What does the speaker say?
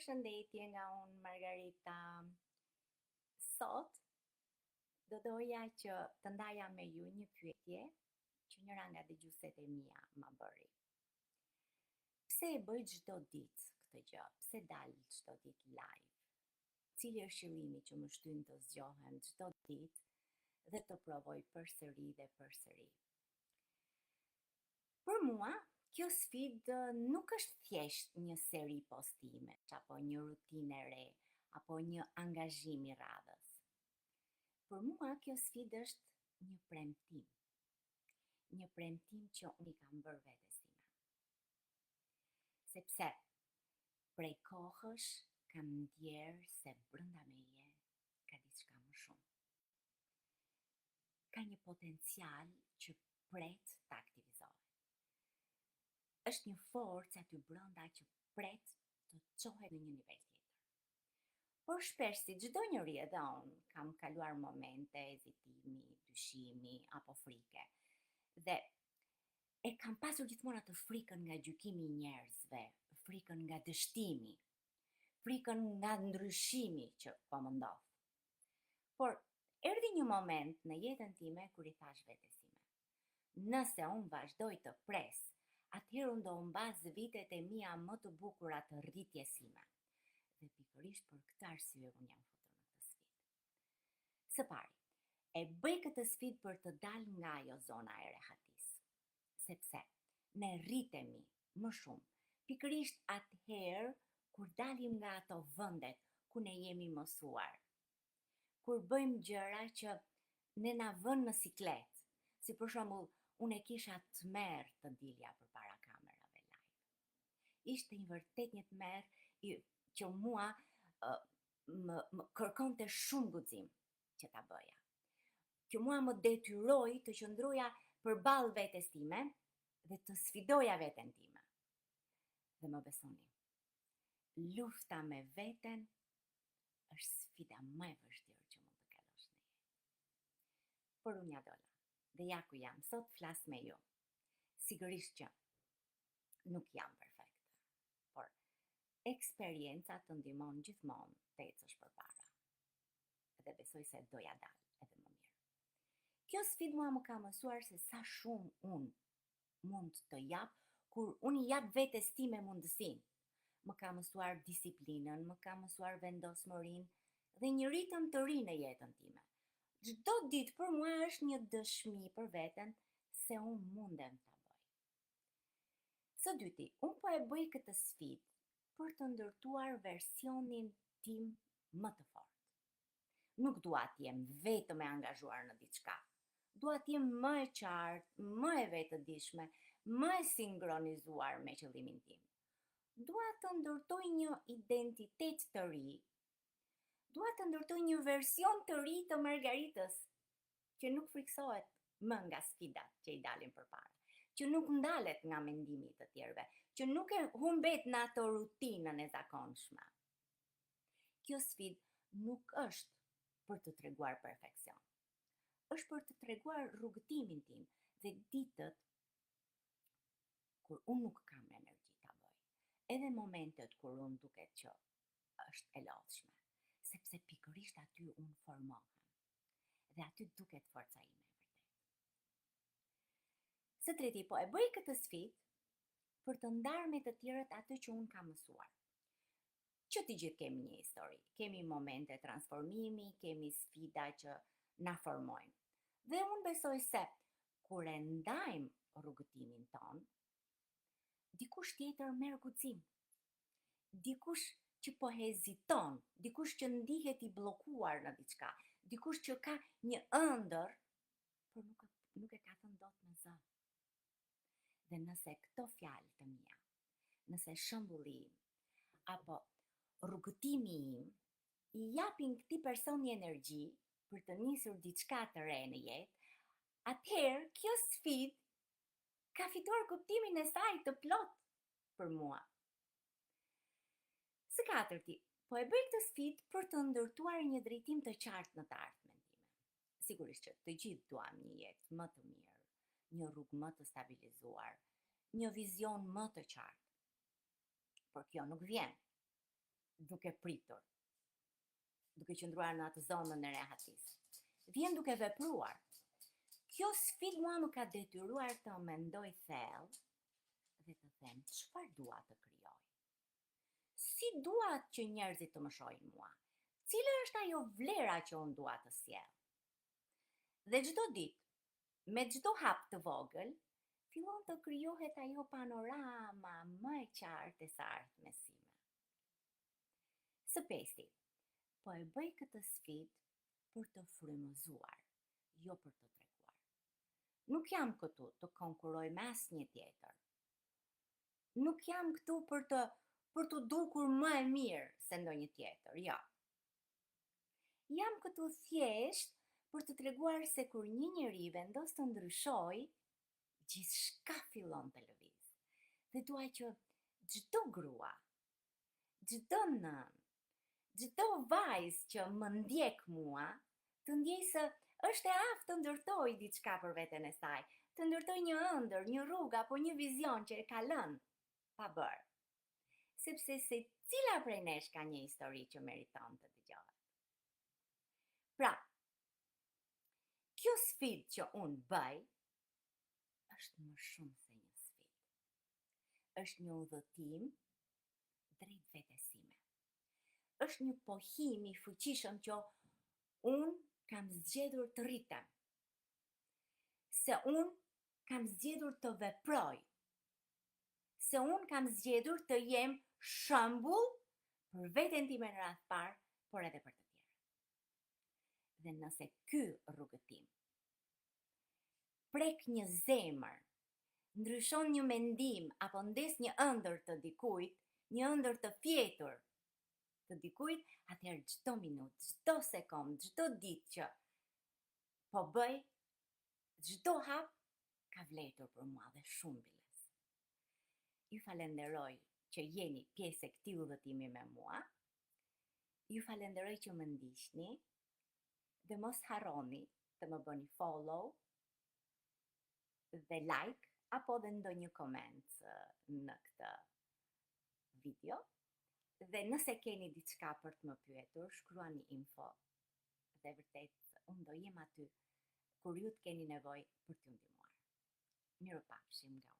Përshëndetje nga unë Margarita. Sot do doja që të ndaja me ju një pyetje që njëra nga dëgjuesit e mia më bëri. Pse e bëj çdo ditë këtë gjë? Pse dal çdo ditë live? Cili është qëllimi që më shtyn të zgjohem çdo ditë dhe të provoj përsëri dhe përsëri? Për mua, kjo sfidë nuk është thjesht një seri postime, apo një rutinë e re, apo një angazhim i radhës. Për mua, kjo sfidë është një premtim. Një premtim që unë i kam bërë vetes time. Sepse prej kohësh kam ndjerë se brenda meje ka diçka më shumë. Ka një potencial që pret të aktivizohet. Është një forcë aty brenda që pret të çohet në një nivel tjetër. Por shpesh si çdo njeri edhe unë kam kaluar momente hezitimi, dyshimi apo frike. Dhe e kam pasur gjithmonë atë frikën nga gjykimi i njerëzve, frikën nga dështimi, frikën nga ndryshimi që po më ndodh. Por erdhi një moment në jetën time kur i thash vetes sime: nëse unë vazhdoj të pres, atëherë unë do mbas vitet e mia më të bukura të rritjes sime. Dhe pikërisht për këtë arsye unë jam futur në këtë sfidë. Së pari, e bëj këtë sfidë për të dalë nga ajo zona e rehatisë. Sepse ne rritemi më shumë pikërisht atëherë kur dalim nga ato vendet ku ne jemi mësuar. Kur bëjmë gjëra që ne na vënë në siklet, si për shembull, unë e kisha tmerr të dilja përpara kamerave live. Ishte një vërtet një tmerr që mua më kërkonte shumë guxim që ta bëja. Që mua më detyroi të qëndroja përballë vetes time dhe të sfidoja veten time. Dhe më besoni, lufta me veten është sfida më e vështirë që mund të kalosh në jetë. Por unë ja dola. Dhe ja ku jam, sot flas me ju. Sigurisht që nuk jam perfekte, por eksperienca të ndihmon gjithmonë të ecësh përpara. Dhe besoj se doja dal edhe më mirë. Kjo sfidë mua më ka mësuar se sa shumë unë mund të jap kur unë i jap vetes time mundësinë. Më ka mësuar disiplinën, më ka mësuar vendosmërinë dhe një ritëm të ri në jetën time. Çdo ditë për mua është një dëshmi për veten se unë mundem ta bëj. Së dyti, unë po e bëj këtë sfidë për të ndërtuar versionin tim më të fortë. Nuk dua të jem vetëm e angazhuar në diçka. Dua të jem më e qartë, më e vetëdijshme, më e sinkronizuar me qëllimin tim. Dua të ndërtoj një identitet të ri. Dua të ndërtoj një version të ri të Margaritës, që nuk friksohet më nga sfidat që i dalin përpara, që nuk ndalet nga mendimi të tjerëve, që nuk e humbet në ato rutinën e zakonshme. Kjo sfidë nuk është për të treguar perfeksion. Është për të treguar rrugëtimin tim dhe ditët kur unë nuk kam energji ta bëj. Edhe momentet kur unë duket që është e lodhshme, sepse pikërisht aty unë formohem. Dhe aty duket forca ime e vërtet. Së treti, po e bëj këtë sfidë për të ndarë me të tjerët atë që unë kam mësuar. Që të gjithë kemi një histori, kemi momente transformimi, kemi sfida që na formojnë. Dhe unë besoj se kur e ndajmë rrugëtimin ton, dikush tjetër merr guxim. Dikush që po heziton, dikush që ndihet i bllokuar në diçka, dikush që ka një ëndër, por nuk e ka thënë dot me zë. Dhe nëse këto fjalë të mia, nëse shembulli im, apo rrugëtimi im, i japin këtij personi energji për të nisur diçka të re në jetë, atëherë kjo sfidë ka fituar kuptimin e saj të plot për mua. Së katërti, po e bëj këtë sfidë për të ndërtuar një drejtim të qartë në të ardhmen time. Sigurisht që të gjithë duam një jetë më të mirë, një rrugë më të stabilizuar, një vizion më të qartë. Por kjo nuk vjen duke pritur, duke qëndruar në atë zonën e rehatisë. Vjen duke vepruar. Kjo sfidë mua më ka detyruar të mendoj thellë dhe të them çfarë dua të krijoj. Si dua që njerëzit të më shohin mua? Cila është ajo vlera që unë dua të sjell? Dhe çdo ditë, me çdo hap të vogël, fillon të krijohet ajo panorama më e qartë e së ardhmes sime. Së pesi, po e bëj këtë sfidë për të frymëzuar, jo për të treguar. Nuk jam këtu të konkuroj me asnjë tjetër. Nuk jam këtu për të dukur më e mirë se ndonjë tjetër, jo. Jam këtu thjesht për të treguar se kur një njeri vendos të ndryshojë, gjithçka fillon të lëviz. Dhe dua që çdo grua, çdo nën, çdo vajzë që më ndjek mua, të ndjej se është e aftë të ndërtoj diçka për veten e saj, të ndërtoj një ëndër, një rrugë apo një vizion që e ka lënë pa bërë. Sepse secila prej nesh ka një histori që meriton të dëgjohet. Pra, kjo sfidë që unë bëj është më shumë se një sfidë. Është një udhëtim drejt vetes sime. Është një pohim i fuqishëm që unë kam zgjedhur të rritem. Se unë kam zgjedhur të veproj. Se unë kam zgjedhur të jem shembull për veten time në radhë parë, por edhe për të tjerë. Dhe nëse ky rrugëtim prek një zemër, ndryshon një mendim apo ndes një ëndër të dikujt, një ëndër të fjetur të dikujt, atëherë çdo minutë, çdo sekond, çdo ditë që po bëj, çdo hap ka vlerëtur për mua dhe shumë biles. Ju falenderoj që jeni pjesë e këtij udhëtimi me mua. Ju falenderoj që më ndiqni dhe mos harroni të më bëni follow dhe like apo dhe ndonjë koment në këtë video. Dhe nëse keni diçka për të më pyetur, shkruani info. Dhe vërtet, unë do jem aty kur ju të keni nevojë për t'ju ndihmuar. Mirupafshim nga unë.